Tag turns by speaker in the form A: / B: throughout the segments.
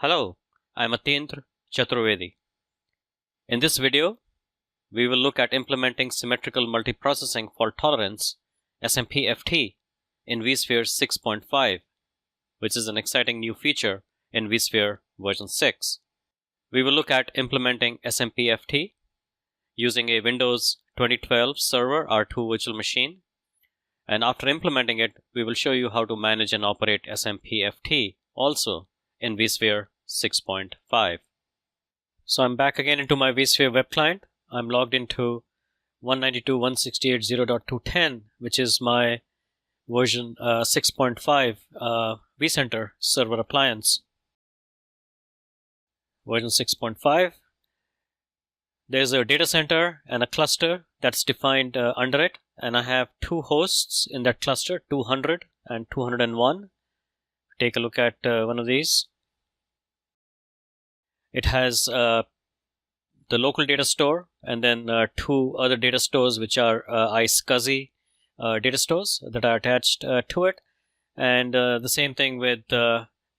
A: Hello, I'm Atendra Chaturvedi. In this video, we will look at implementing symmetrical multiprocessing fault tolerance (SMPFT) in vSphere 6.5, which is an exciting new feature in vSphere version 6. We will look at implementing SMPFT using a Windows 2012 Server R2 virtual machine, and after implementing it, we will show you how to manage and operate SMPFT also in vSphere 6.5. So I'm back again into my vSphere web client. I'm logged into 192.168.0.210, which is my version 6.5 vCenter server appliance. Version 6.5. There's a data center and a cluster that's defined under it, and I have two hosts in that cluster, 200 and 201. Take a look at one of these. It has the local data store and then two other data stores which are iSCSI data stores that are attached to it, and the same thing with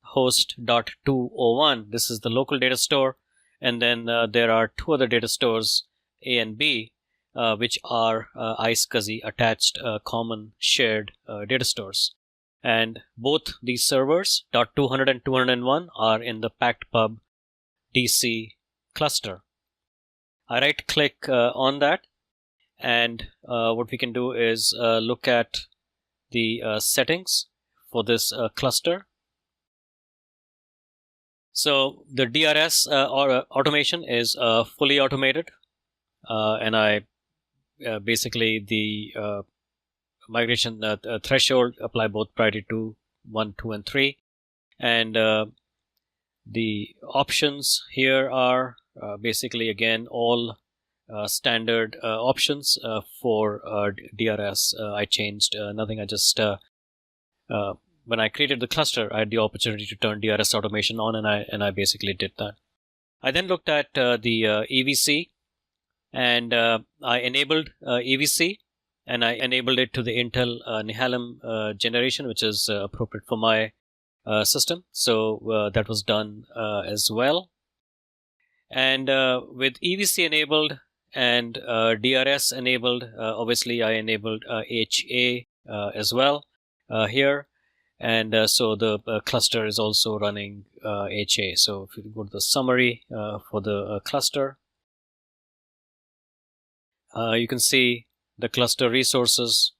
A: host.201. This is the local data store, and then there are two other data stores, A and B, which are iSCSI attached common shared data stores. And both these servers, .200 and 201, are in the packed pub DC cluster. I right click on that, and what we can do is look at the settings for this cluster. So the DRS automation is fully automated, and I basically the migration threshold apply both priority to 1, 2, and 3, and the options here are basically again all standard options for DRS. I changed nothing. I just when I created the cluster, I had the opportunity to turn DRS automation on, and I basically did that. I then looked at the EVC, and I enabled EVC, and I enabled it to the Intel Nehalem generation, which is appropriate for my system. So that was done as well. And with EVC enabled and DRS enabled, obviously I enabled HA as well here, and so the cluster is also running HA. So if you go to the summary for the cluster, you can see the cluster resources.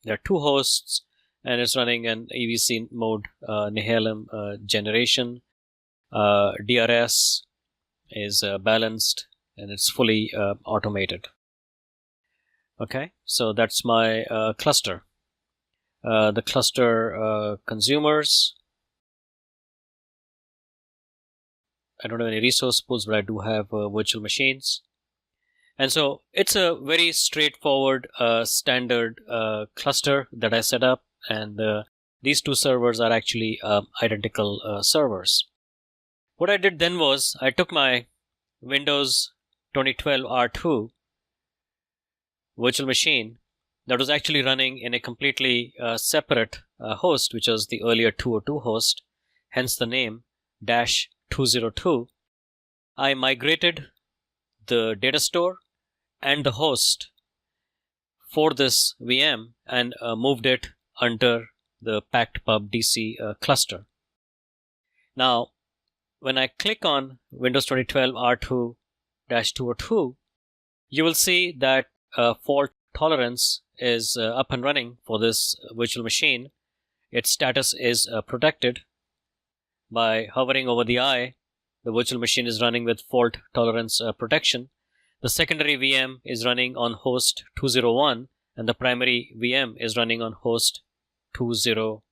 A: There are two hosts, and it's running an EVC mode Nehalem generation. DRS is balanced, and it's fully automated. Okay, so that's my cluster. The cluster consumers, I don't have any resource pools, but I do have virtual machines. And so it's a very straightforward standard cluster that I set up, and these two servers are actually identical servers. What I did then was I took my Windows 2012 R2 virtual machine that was actually running in a completely separate host, which was the earlier 202 host, hence the name -202. I migrated the data store and the host for this VM and moved it under the packed pub DC cluster. Now, when I click on Windows 2012 R2-202, you will see that fault tolerance is up and running for this virtual machine. Its status is protected. By hovering over the eye, the virtual machine is running with fault tolerance protection. The secondary VM is running on host 201, and the primary VM is running on host 200.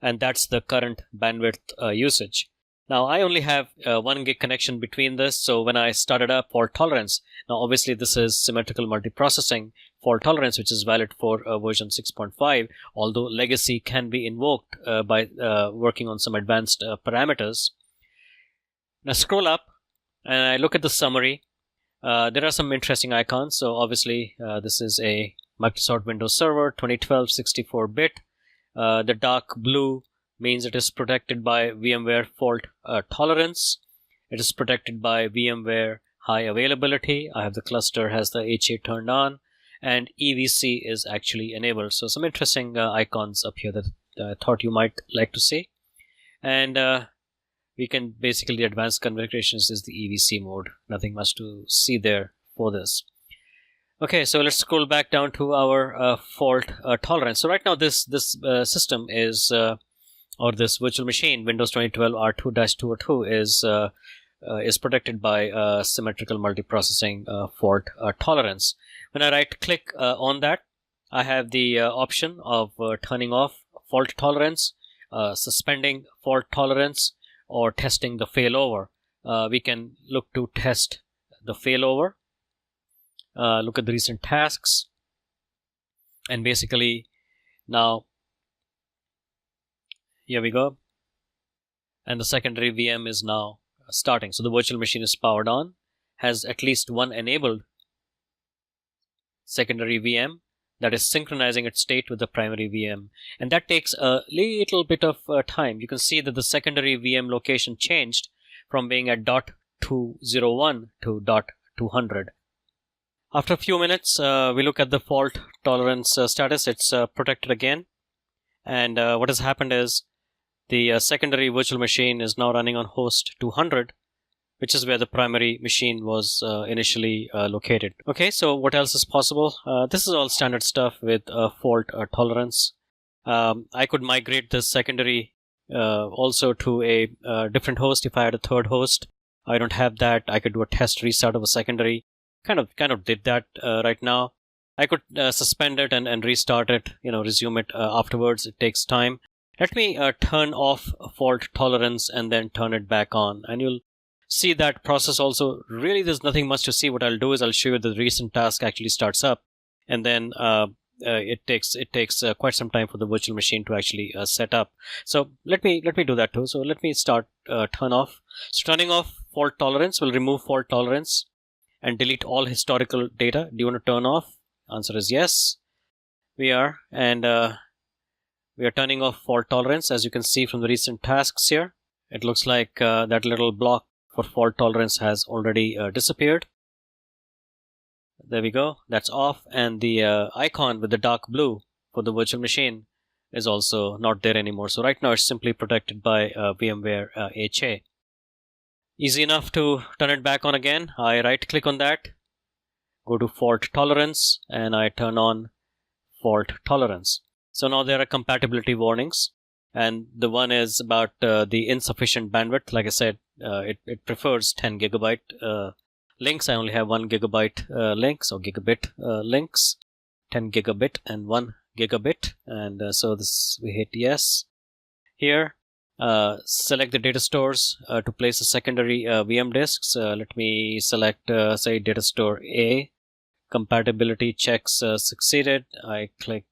A: And that's the current bandwidth usage. Now, I only have 1 gig connection between this, so when I started up fault tolerance, now obviously this is symmetrical multiprocessing fault tolerance, which is valid for version 6.5, although legacy can be invoked by working on some advanced parameters. Now scroll up, and I look at the summary. There are some interesting icons. So obviously this is a Microsoft Windows Server 2012 64-bit. The dark blue means it is protected by VMware fault tolerance. It is protected by VMware high availability. I have the cluster has the HA turned on, and EVC is actually enabled. So some interesting icons up here that I thought you might like to see. And we can basically, the advanced configurations is the EVC mode. Nothing much to see there for this. Okay, so let's scroll back down to our fault tolerance. So right now this system is, or this virtual machine, Windows 2012 R2-202 is protected by symmetrical multiprocessing fault tolerance. When I right click on that, I have the option of turning off fault tolerance, suspending fault tolerance, or testing the failover. We can look to test the failover, look at the recent tasks, and basically now here we go, and the secondary VM is now starting. So the virtual machine is powered on, has at least one enabled secondary VM that is synchronizing its state with the primary VM, and that takes a little bit of time. You can see that the secondary VM location changed from being at .201 to .200. After a few minutes, we look at the fault tolerance status. It's protected again, and what has happened is the secondary virtual machine is now running on host 200, which is where the primary machine was initially located. Okay, so what else is possible? This is all standard stuff with fault tolerance. I could migrate this secondary also to a different host if I had a third host. I don't have that. I could do a test restart of a secondary. Kind of did that right now. I could suspend it and restart it, resume it afterwards. It takes time. Let me turn off fault tolerance and then turn it back on, and you'll see that process also. Really, there's nothing much to see. What I'll do is I'll show you the recent task actually starts up, and then it takes quite some time for the virtual machine to actually set up. So let me do that too. So let me start turn off. So turning off fault tolerance will remove fault tolerance and delete all historical data. Do you want to turn off? Answer is yes. We are, and we are turning off fault tolerance. As you can see from the recent tasks here, it looks like that little block for fault tolerance has already disappeared. There we go. That's off, and the icon with the dark blue for the virtual machine is also not there anymore. So right now it's simply protected by VMware HA. Easy enough to turn it back on again. I right click on that, go to fault tolerance, and I turn on fault tolerance. So now there are compatibility warnings, and the one is about the insufficient bandwidth. Like I said, it prefers 10 gigabyte links. I only have 1 gigabyte links, or gigabit links, 10 gigabit and 1 gigabit. And so this, we hit yes here. Select the data stores to place a secondary VM disks. Let me select, say, data store A. Compatibility checks succeeded. I click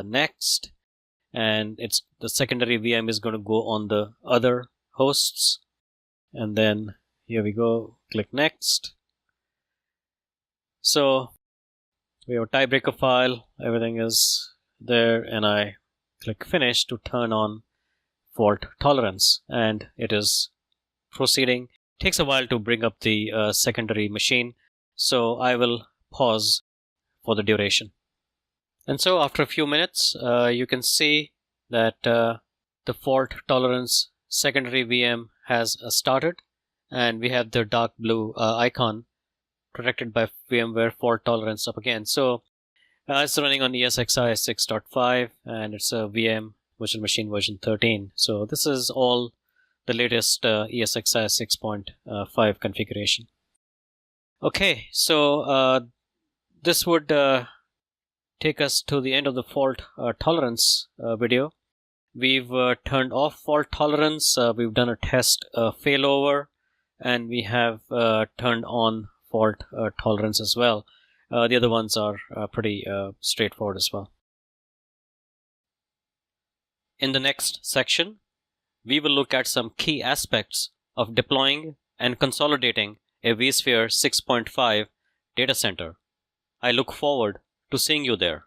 A: next, and it's the secondary VM is going to go on the other hosts, and then here we go, click next. So we have a tiebreaker file, everything is there, and I click finish to turn on fault tolerance, and it is proceeding. It takes a while to bring up the secondary machine, so I will pause for the duration. And so after a few minutes, you can see that the fault tolerance secondary VM has started, and we have the dark blue icon protected by VMware fault tolerance up again. So it's running on ESXi 6.5, and it's a VM virtual machine version 13. So this is all the latest ESXi 6.5 configuration. Okay, so this would take us to the end of the fault tolerance video. We've turned off fault tolerance, we've done a test failover, and we have turned on fault tolerance as well. The other ones are pretty straightforward as well. In the next section, we will look at some key aspects of deploying and consolidating a vSphere 6.5 data center. I look forward to seeing you there.